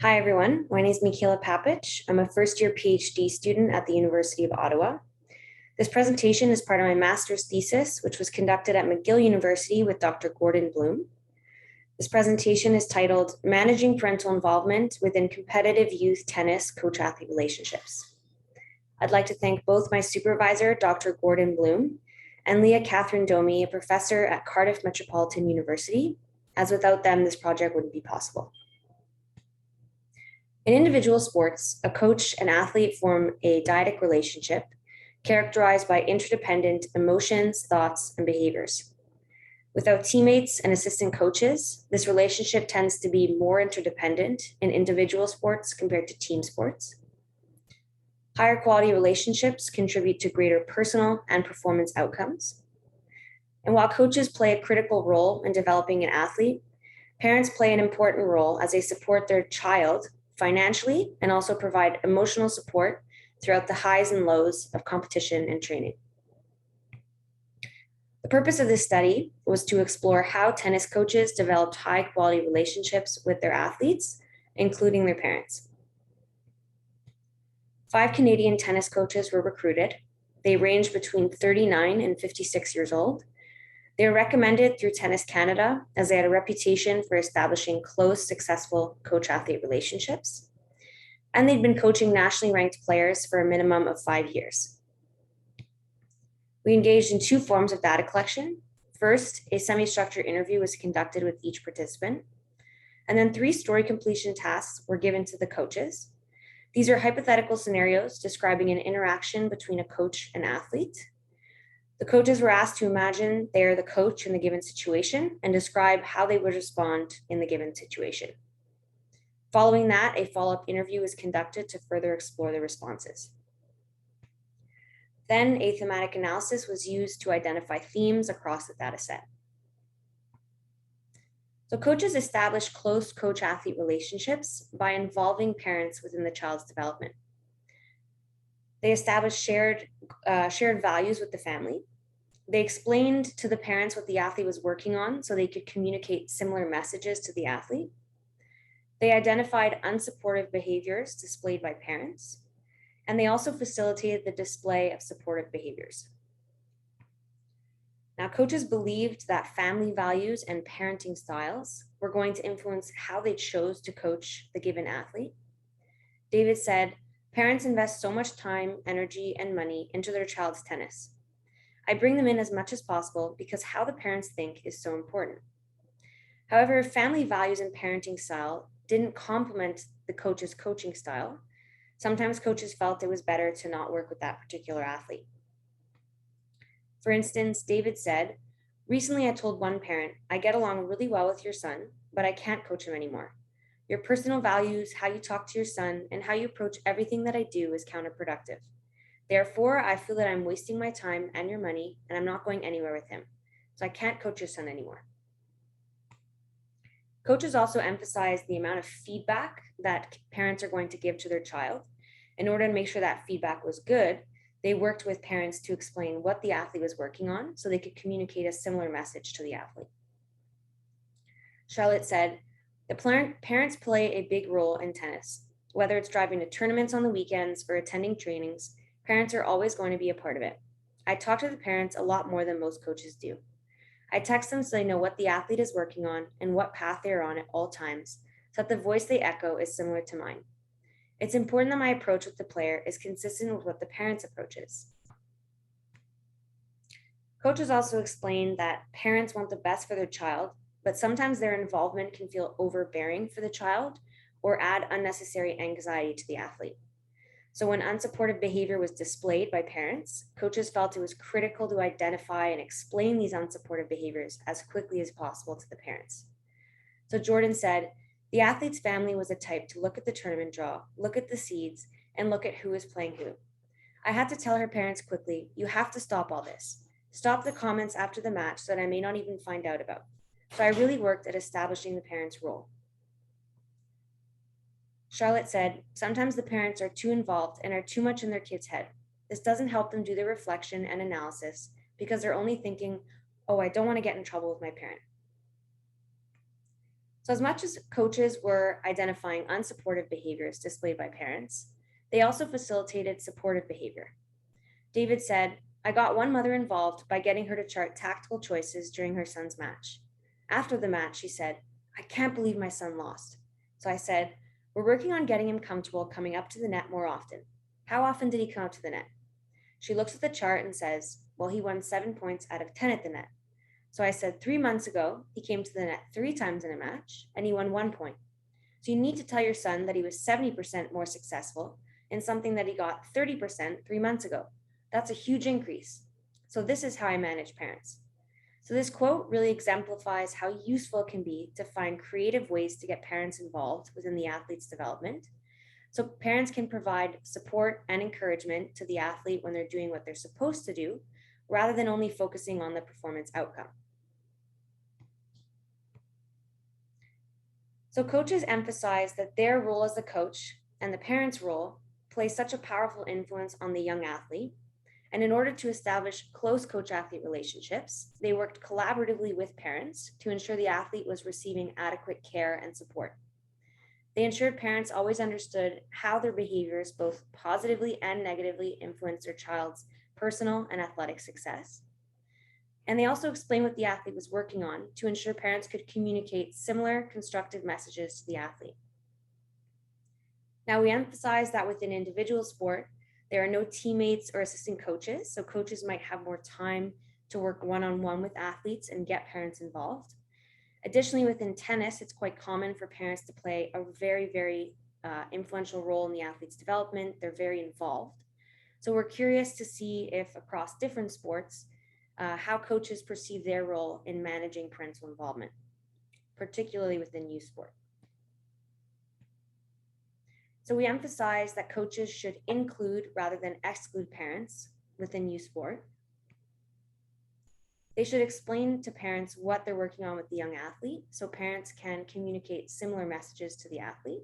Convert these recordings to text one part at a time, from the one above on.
Hi, everyone. My name is Michaela Papich. I'm a first-year PhD student at the University of Ottawa. This presentation is part of my master's thesis, which was conducted at McGill University with Dr. Gordon Bloom. This presentation is titled Managing Parental Involvement Within Competitive Youth Tennis Coach-Athlete Relationships. I'd like to thank both my supervisor, Dr. Gordon Bloom, and Leah Catherine Domi, a professor at Cardiff Metropolitan University, as without them, this project wouldn't be possible. In individual sports, a coach and athlete form a dyadic relationship characterized by interdependent emotions, thoughts, and behaviors. Without teammates and assistant coaches, this relationship tends to be more interdependent in individual sports compared to team sports. Higher quality relationships contribute to greater personal and performance outcomes. And while coaches play a critical role in developing an athlete, parents play an important role as they support their child financially and also provide emotional support throughout the highs and lows of competition and training. The purpose of this study was to explore how tennis coaches developed high quality relationships with their athletes, including their parents. 5 Canadian tennis coaches were recruited. They ranged between 39 and 56 years old. They were recommended through Tennis Canada as they had a reputation for establishing close, successful coach-athlete relationships. And they'd been coaching nationally ranked players for a minimum of 5 years. We engaged in 2 forms of data collection. First, a semi-structured interview was conducted with each participant. And then 3 story completion tasks were given to the coaches. These are hypothetical scenarios describing an interaction between a coach and athlete. The coaches were asked to imagine they're the coach in the given situation and describe how they would respond in the given situation. Following that, a follow-up interview was conducted to further explore the responses. Then a thematic analysis was used to identify themes across the data set. So coaches establish close coach-athlete relationships by involving parents within the child's development. They established shared values with the family. They explained to the parents what the athlete was working on so they could communicate similar messages to the athlete. They identified unsupportive behaviors displayed by parents, and they also facilitated the display of supportive behaviors. Now, coaches believed that family values and parenting styles were going to influence how they chose to coach the given athlete. David said, "Parents invest so much time, energy, and money into their child's tennis. I bring them in as much as possible because how the parents think is so important." However, family values and parenting style didn't complement the coach's coaching style. Sometimes coaches felt it was better to not work with that particular athlete. For instance, David said, "Recently I told one parent, I get along really well with your son, but I can't coach him anymore. Your personal values, how you talk to your son, and how you approach everything that I do is counterproductive. Therefore, I feel that I'm wasting my time and your money, and I'm not going anywhere with him. So I can't coach your son anymore." Coaches also emphasize the amount of feedback that parents are going to give to their child. In order to make sure that feedback was good, they worked with parents to explain what the athlete was working on so they could communicate a similar message to the athlete. Charlotte said, "The parents play a big role in tennis. Whether it's driving to tournaments on the weekends or attending trainings, parents are always going to be a part of it. I talk to the parents a lot more than most coaches do. I text them so they know what the athlete is working on and what path they are on at all times, so that the voice they echo is similar to mine. It's important that my approach with the player is consistent with what the parent's approach is." Coaches also explained that parents want the best for their child, but sometimes their involvement can feel overbearing for the child or add unnecessary anxiety to the athlete. So when unsupportive behavior was displayed by parents, coaches felt it was critical to identify and explain these unsupportive behaviors as quickly as possible to the parents. So Jordan said, "The athlete's family was the type to look at the tournament draw, look at the seeds, and look at who is playing who. I had to tell her parents quickly, you have to stop all this. Stop the comments after the match that I may not even find out about. So I really worked at establishing the parents' role." Charlotte said, "Sometimes the parents are too involved and are too much in their kid's head. This doesn't help them do their reflection and analysis because they're only thinking, oh, I don't want to get in trouble with my parent." So, as much as coaches were identifying unsupportive behaviors displayed by parents, they also facilitated supportive behavior. David said, I got one mother involved by getting her to chart tactical choices during her son's match. After the match, she said, I can't believe my son lost. So I said, we're working on getting him comfortable coming up to the net more often. How often did he come up to the net? She looks at the chart and says, well, he won 7 points out of 10 at the net. So I said 3 months ago, he came to the net 3 times in a match and he won 1 point. So you need to tell your son that he was 70% more successful in something that he got 30% 3 months ago. That's a huge increase. So this is how I manage parents. So this quote really exemplifies how useful it can be to find creative ways to get parents involved within the athlete's development. So parents can provide support and encouragement to the athlete when they're doing what they're supposed to do, rather than only focusing on the performance outcome. So coaches emphasize that their role as the coach and the parent's role plays such a powerful influence on the young athlete. And in order to establish close coach-athlete relationships, they worked collaboratively with parents to ensure the athlete was receiving adequate care and support. They ensured parents always understood how their behaviors both positively and negatively influenced their child's personal and athletic success. And they also explained what the athlete was working on to ensure parents could communicate similar constructive messages to the athlete. Now, we emphasize that within individual sport, there are no teammates or assistant coaches, so coaches might have more time to work one-on-one with athletes and get parents involved. Additionally, within tennis, it's quite common for parents to play a very influential role in the athlete's development. They're very involved. So we're curious to see if across different sports, how coaches perceive their role in managing parental involvement, particularly within youth sport. So we emphasize that coaches should include rather than exclude parents within youth sport. They should explain to parents what they're working on with the young athlete so parents can communicate similar messages to the athlete.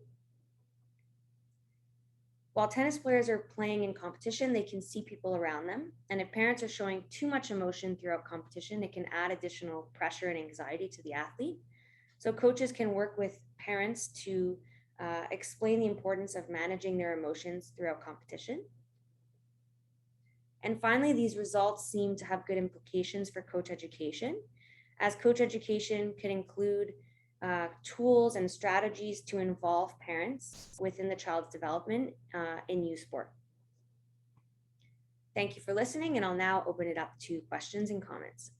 While tennis players are playing in competition, they can see people around them. And if parents are showing too much emotion throughout competition, it can add additional pressure and anxiety to the athlete. So coaches can work with parents to explain the importance of managing their emotions throughout competition. And finally, these results seem to have good implications for coach education, as coach education can include tools and strategies to involve parents within the child's development in youth sport. Thank you for listening, and I'll now open it up to questions and comments.